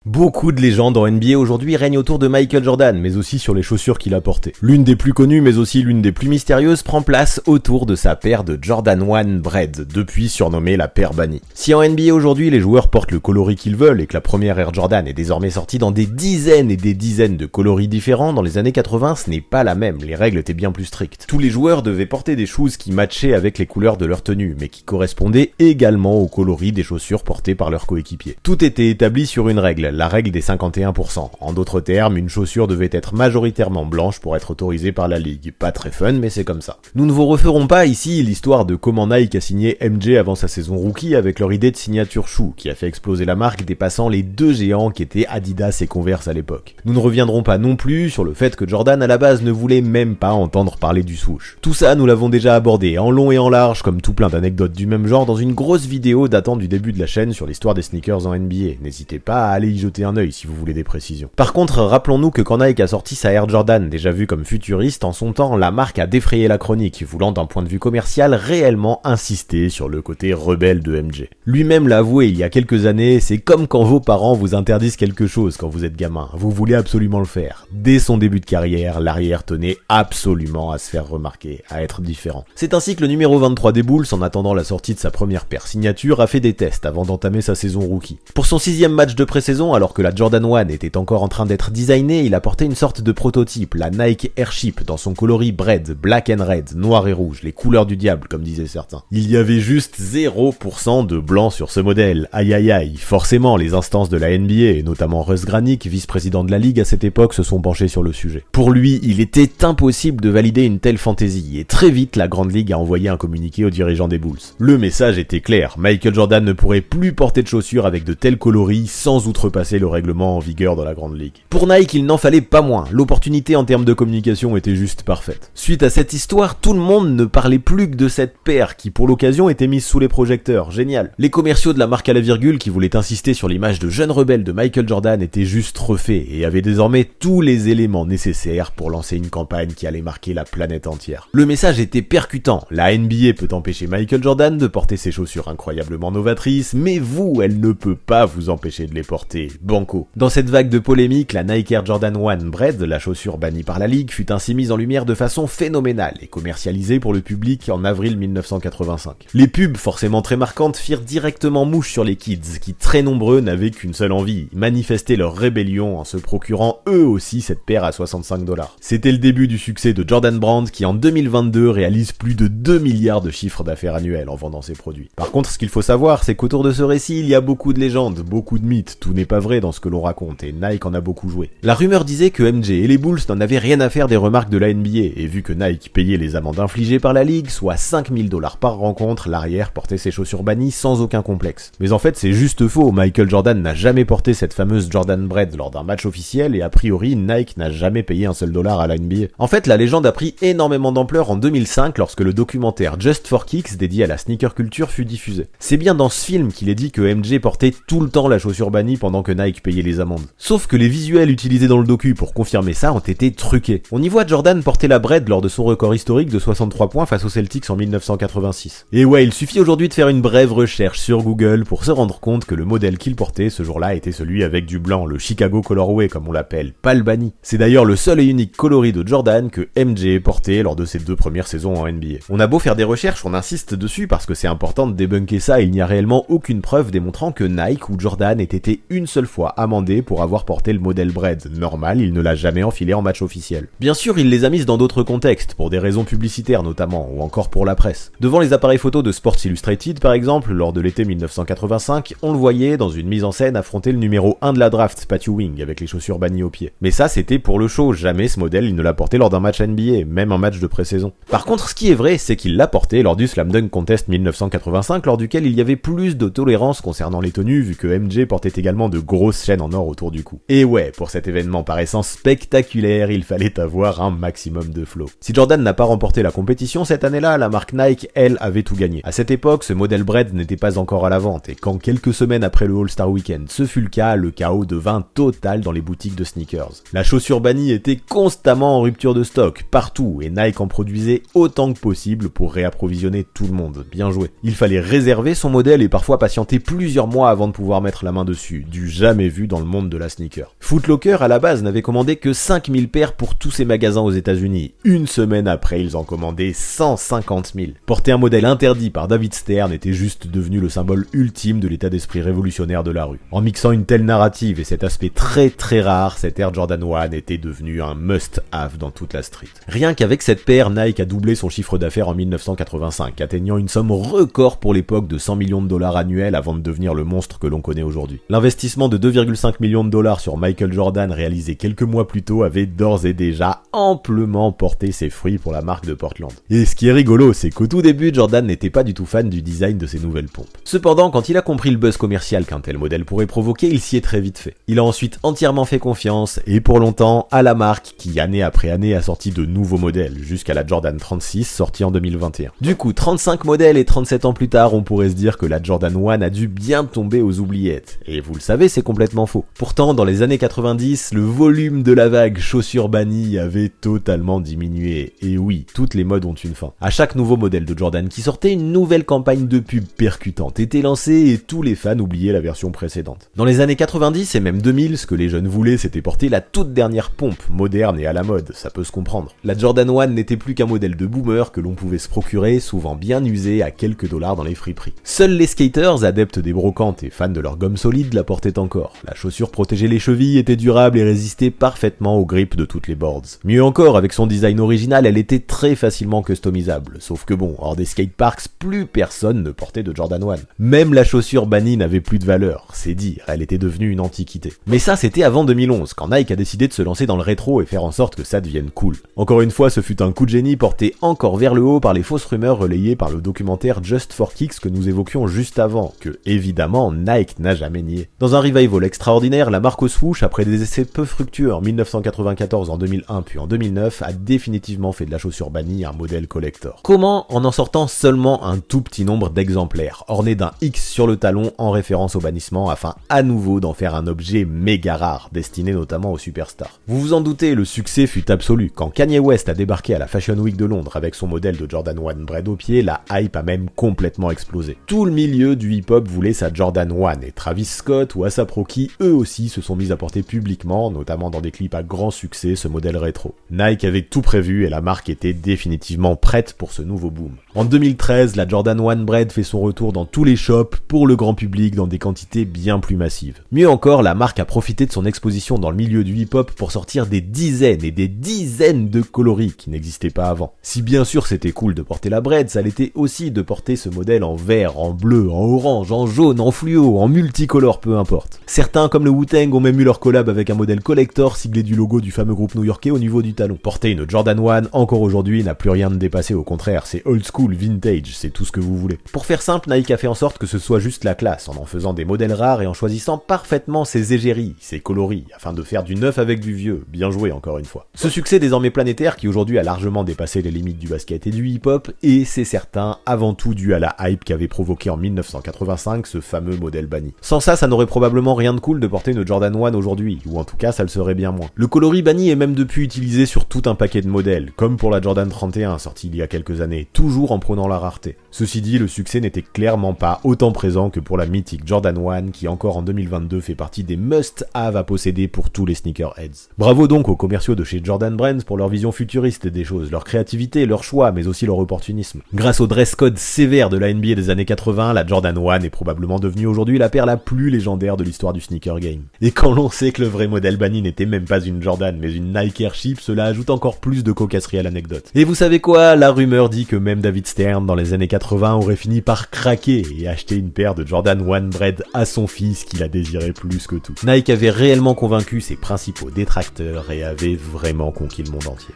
Beaucoup de légendes en NBA aujourd'hui règnent autour de Michael Jordan, mais aussi sur les chaussures qu'il a portées. L'une des plus connues, mais aussi l'une des plus mystérieuses, prend place autour de sa paire de Jordan 1 Bread, depuis surnommée la paire bannie. Si en NBA aujourd'hui les joueurs portent le coloris qu'ils veulent et que la première Air Jordan est désormais sortie dans des dizaines et des dizaines de coloris différents, dans les années 80 ce n'est pas la même, les règles étaient bien plus strictes. Tous les joueurs devaient porter des shoes qui matchaient avec les couleurs de leur tenue, mais qui correspondaient également au coloris des chaussures portées par leurs coéquipiers. Tout était établi sur une règle, la règle des 51%. En d'autres termes, une chaussure devait être majoritairement blanche pour être autorisée par la ligue. Pas très fun, mais c'est comme ça. Nous ne vous referons pas ici l'histoire de comment Nike a signé MJ avant sa saison rookie avec leur idée de signature shoe, qui a fait exploser la marque dépassant les deux géants qui étaient Adidas et Converse à l'époque. Nous ne reviendrons pas non plus sur le fait que Jordan à la base ne voulait même pas entendre parler du swoosh. Tout ça, nous l'avons déjà abordé en long et en large, comme tout plein d'anecdotes du même genre, dans une grosse vidéo datant du début de la chaîne sur l'histoire des sneakers en NBA. N'hésitez pas à aller y jeter un œil si vous voulez des précisions. Par contre, rappelons-nous que quand Nike a sorti sa Air Jordan, déjà vue comme futuriste, en son temps, la marque a défrayé la chronique, voulant d'un point de vue commercial réellement insister sur le côté rebelle de MJ. Lui-même l'a avoué il y a quelques années, c'est comme quand vos parents vous interdisent quelque chose quand vous êtes gamin, vous voulez absolument le faire. Dès son début de carrière, l'arrière tenait absolument à se faire remarquer, à être différent. C'est ainsi que le numéro 23 des Bulls, en attendant la sortie de sa première paire signature, a fait des tests avant d'entamer sa saison rookie. Pour son 6e match de pré-saison, alors que la Jordan 1 était encore en train d'être designé, il a porté une sorte de prototype, la Nike Airship, dans son coloris Bread, black and red, noir et rouge, les couleurs du diable comme disaient certains. Il y avait juste 0% de blanc sur ce modèle, aïe aïe aïe. Forcément, les instances de la NBA, et notamment Russ Granick, vice-président de la ligue à cette époque, se sont penchés sur le sujet. Pour lui, il était impossible de valider une telle fantaisie, et très vite, la Grande Ligue a envoyé un communiqué aux dirigeants des Bulls. Le message était clair, Michael Jordan ne pourrait plus porter de chaussures avec de tels coloris sans outrepasser le règlement en vigueur dans la Grande Ligue. Pour Nike, il n'en fallait pas moins, l'opportunité en termes de communication était juste parfaite. Suite à cette histoire, tout le monde ne parlait plus que de cette paire qui pour l'occasion était mise sous les projecteurs, génial. Les commerciaux de la marque à la virgule qui voulaient insister sur l'image de jeune rebelle de Michael Jordan étaient juste refaits et avaient désormais tous les éléments nécessaires pour lancer une campagne qui allait marquer la planète entière. Le message était percutant, la NBA peut empêcher Michael Jordan de porter ses chaussures incroyablement novatrices, mais vous, elle ne peut pas vous empêcher de les porter, banco. Dans cette vague de polémique, la Nike Air Jordan 1 Bread, la chaussure bannie par la ligue, fut ainsi mise en lumière de façon phénoménale et commercialisée pour le public en avril 1985. Les pubs, forcément très marquantes, firent directement mouche sur les kids, qui très nombreux n'avaient qu'une seule envie, manifester leur rébellion en se procurant eux aussi cette paire à $65. C'était le début du succès de Jordan Brand qui en 2022 réalise plus de 2 milliards de chiffres d'affaires annuels en vendant ses produits. Par contre, ce qu'il faut savoir, c'est qu'autour de ce récit, il y a beaucoup de légendes, beaucoup de mythes, tout n'est pas vrai dans ce que l'on raconte, et Nike en a beaucoup joué. La rumeur disait que MJ et les Bulls n'en avaient rien à faire des remarques de la NBA, et vu que Nike payait les amendes infligées par la ligue, soit $5000 par rencontre, l'arrière portait ses chaussures bannies sans aucun complexe. Mais en fait, c'est juste faux, Michael Jordan n'a jamais porté cette fameuse Jordan Bread lors d'un match officiel, et a priori, Nike n'a jamais payé un seul dollar à la NBA. En fait, la légende a pris énormément d'ampleur en 2005 lorsque le documentaire Just for Kicks dédié à la sneaker culture fut diffusé. C'est bien dans ce film qu'il est dit que MJ portait tout le temps la chaussure bannie pendant que Nike payait les amendes. Sauf que les visuels utilisés dans le docu pour confirmer ça ont été truqués. On y voit Jordan porter la Bread lors de son record historique de 63 points face aux Celtics en 1986. Et ouais, il suffit aujourd'hui de faire une brève recherche sur Google pour se rendre compte que le modèle qu'il portait ce jour-là était celui avec du blanc, le Chicago Colorway comme on l'appelle, pas le banni. C'est d'ailleurs le seul et unique coloris de Jordan que MJ portait lors de ses 2 premières saisons en NBA. On a beau faire des recherches, on insiste dessus parce que c'est important de débunker ça, il n'y a réellement aucune preuve démontrant que Nike ou Jordan ait été une seule fois amendé pour avoir porté le modèle Bread. Normal, il ne l'a jamais enfilé en match officiel. Bien sûr, il les a mises dans d'autres contextes, pour des raisons publicitaires notamment, ou encore pour la presse. Devant les appareils photos de Sports Illustrated par exemple, lors de l'été 1985, on le voyait dans une mise en scène affronter le numéro 1 de la draft, Pat Ewing, avec les chaussures bannies aux pieds. Mais ça, c'était pour le show, jamais ce modèle il ne l'a porté lors d'un match NBA, même un match de pré-saison. Par contre, ce qui est vrai, c'est qu'il l'a porté lors du Slam Dunk Contest 1985, lors duquel il y avait plus de tolérance concernant les tenues, vu que MJ portait également de grosses chaînes en or autour du cou. Et ouais, pour cet événement paraissant spectaculaire, il fallait avoir un maximum de flow. Si Jordan n'a pas remporté la compétition cette année-là, la marque Nike, elle, avait tout gagné. À cette époque, ce modèle Bread n'était pas encore à la vente, et quand quelques semaines après le All-Star Weekend ce fut le cas, le chaos devint total dans les boutiques de sneakers. La chaussure bannie était constamment en rupture de stock, partout, et Nike en produisait autant que possible pour réapprovisionner tout le monde. Bien joué. Il fallait réserver son modèle et parfois patienter plusieurs mois avant de pouvoir mettre la main dessus. Du jamais vu dans le monde de la sneaker. Foot Locker à la base n'avait commandé que 5000 paires pour tous ses magasins aux États-Unis. Une semaine après, ils en commandaient 150 000. Porter un modèle interdit par David Stern était juste devenu le symbole ultime de l'état d'esprit révolutionnaire de la rue. En mixant une telle narrative et cet aspect très très rare, cette Air Jordan 1 était devenue un must-have dans toute la street. Rien qu'avec cette paire, Nike a doublé son chiffre d'affaires en 1985, atteignant une somme record pour l'époque de 100 millions de dollars annuels avant de devenir le monstre que l'on connaît aujourd'hui. L'investissement de 2,5 millions de dollars sur Michael Jordan réalisé quelques mois plus tôt avait d'ores et déjà amplement porté ses fruits pour la marque de Portland. Et ce qui est rigolo, c'est qu'au tout début, Jordan n'était pas du tout fan du design de ses nouvelles pompes. Cependant, quand il a compris le buzz commercial qu'un tel modèle pourrait provoquer, il s'y est très vite fait. Il a ensuite entièrement fait confiance, et pour longtemps, à la marque qui, année après année, a sorti de nouveaux modèles, jusqu'à la Jordan 36, sortie en 2021. Du coup, 35 modèles et 37 ans plus tard, on pourrait se dire que la Jordan 1 a dû bien tomber aux oubliettes. Et vous le savez, c'est complètement faux. Pourtant, dans les années 90, le volume de la vague chaussures bannies avait totalement diminué. Et oui, toutes les modes ont une fin. À chaque nouveau modèle de Jordan qui sortait, une nouvelle campagne de pub percutante était lancée et tous les fans oubliaient la version précédente. Dans les années 90 et même 2000, ce que les jeunes voulaient, c'était porter la toute dernière pompe, moderne et à la mode, ça peut se comprendre. La Jordan 1 n'était plus qu'un modèle de boomer que l'on pouvait se procurer, souvent bien usé à quelques dollars dans les friperies. Seuls les skaters, adeptes des brocantes et fans de leur gomme solide, la portaient encore. La chaussure protégeait les chevilles, était durable et résistait parfaitement aux grippes de toutes les boards. Mieux encore, avec son design original, elle était très facilement customisable. Sauf que bon, hors des skateparks, plus personne ne portait de Jordan 1. Même la chaussure bannie n'avait plus de valeur, c'est dire, elle était devenue une antiquité. Mais ça, c'était avant 2011, quand Nike a décidé de se lancer dans le rétro et faire en sorte que ça devienne cool. Encore une fois, ce fut un coup de génie porté encore vers le haut par les fausses rumeurs relayées par le documentaire Just for Kicks que nous évoquions juste avant, que évidemment Nike n'a jamais nié. Dans un revival extraordinaire, la marque au swoosh, après des essais peu fructueux en 1994, en 2001 puis en 2009, a définitivement fait de la chaussure bannie un modèle collector. Comment? En sortant seulement un tout petit nombre d'exemplaires, ornés d'un X sur le talon en référence au bannissement, afin à nouveau d'en faire un objet méga rare, destiné notamment aux superstars. Vous vous en doutez, le succès fut absolu. Quand Kanye West a débarqué à la Fashion Week de Londres avec son modèle de Jordan 1 Bred au pied, la hype a même complètement explosé. Tout le milieu du hip-hop voulait sa Jordan 1 et Travis Scott ou A$AP Rocky, eux aussi se sont mis à porter publiquement, notamment dans des clips à grand succès, ce modèle rétro. Nike avait tout prévu et la marque était définitivement prête pour ce nouveau boom. En 2013, la Jordan 1 Bred fait son retour dans tous les shops pour le grand public dans des quantités bien plus massives. Mieux encore, la marque a profité de son exposition dans le milieu du hip-hop pour sortir des dizaines et des dizaines de coloris qui n'existaient pas avant. Si bien sûr c'était cool de porter la Bred, ça l'était aussi de porter ce modèle en vert, en bleu, en orange, en jaune, en fluo, en multicolore, peu importe. Certains, comme le Wu-Tang, ont même eu leur collab avec un modèle collector siglé du logo du fameux groupe new-yorkais au niveau du talon. Porter une Jordan 1, encore aujourd'hui, n'a plus rien de dépassé, au contraire, c'est old school, vintage, c'est tout ce que vous voulez. Pour faire simple, Nike a fait en sorte que ce soit juste la classe, en faisant des modèles rares et en choisissant parfaitement ses égéries, ses coloris, afin de faire du neuf avec du vieux, bien joué encore une fois. Ce succès désormais planétaire qui aujourd'hui a largement dépassé les limites du basket et du hip-hop, et c'est certain, avant tout dû à la hype qu'avait provoqué en 1985 ce fameux modèle banni. Sans ça n'aurait probablement rien de cool de porter une Jordan 1 aujourd'hui, ou en tout cas ça le serait bien moins. Le coloris banni est même depuis utilisé sur tout un paquet de modèles, comme pour la Jordan 31 sortie il y a quelques années, toujours en prônant la rareté. Ceci dit, le succès n'était clairement pas autant présent que pour la mythique Jordan 1 qui encore en 2022 fait partie des must-have à posséder pour tous les sneakerheads. Bravo donc aux commerciaux de chez Jordan Brands pour leur vision futuriste des choses, leur créativité, leur choix, mais aussi leur opportunisme. Grâce au dress code sévère de la NBA des années 80, la Jordan 1 est probablement devenue aujourd'hui la paire la plus légendaire de l'histoire du sneaker game. Et quand l'on sait que le vrai modèle banni n'était même pas une Jordan mais une Nike Airship, cela ajoute encore plus de cocasserie à l'anecdote. Et vous savez quoi? La rumeur dit que même David Stern dans les années 80 aurait fini par craquer et acheter une paire de Jordan 1 Bred à son fils qu'il a désiré plus que tout. Nike avait réellement convaincu ses principaux détracteurs et avait vraiment conquis le monde entier.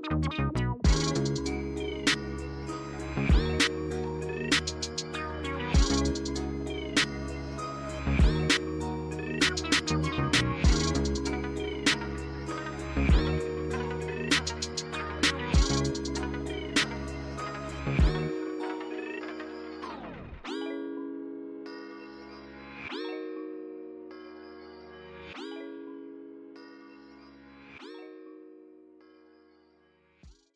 Thank you.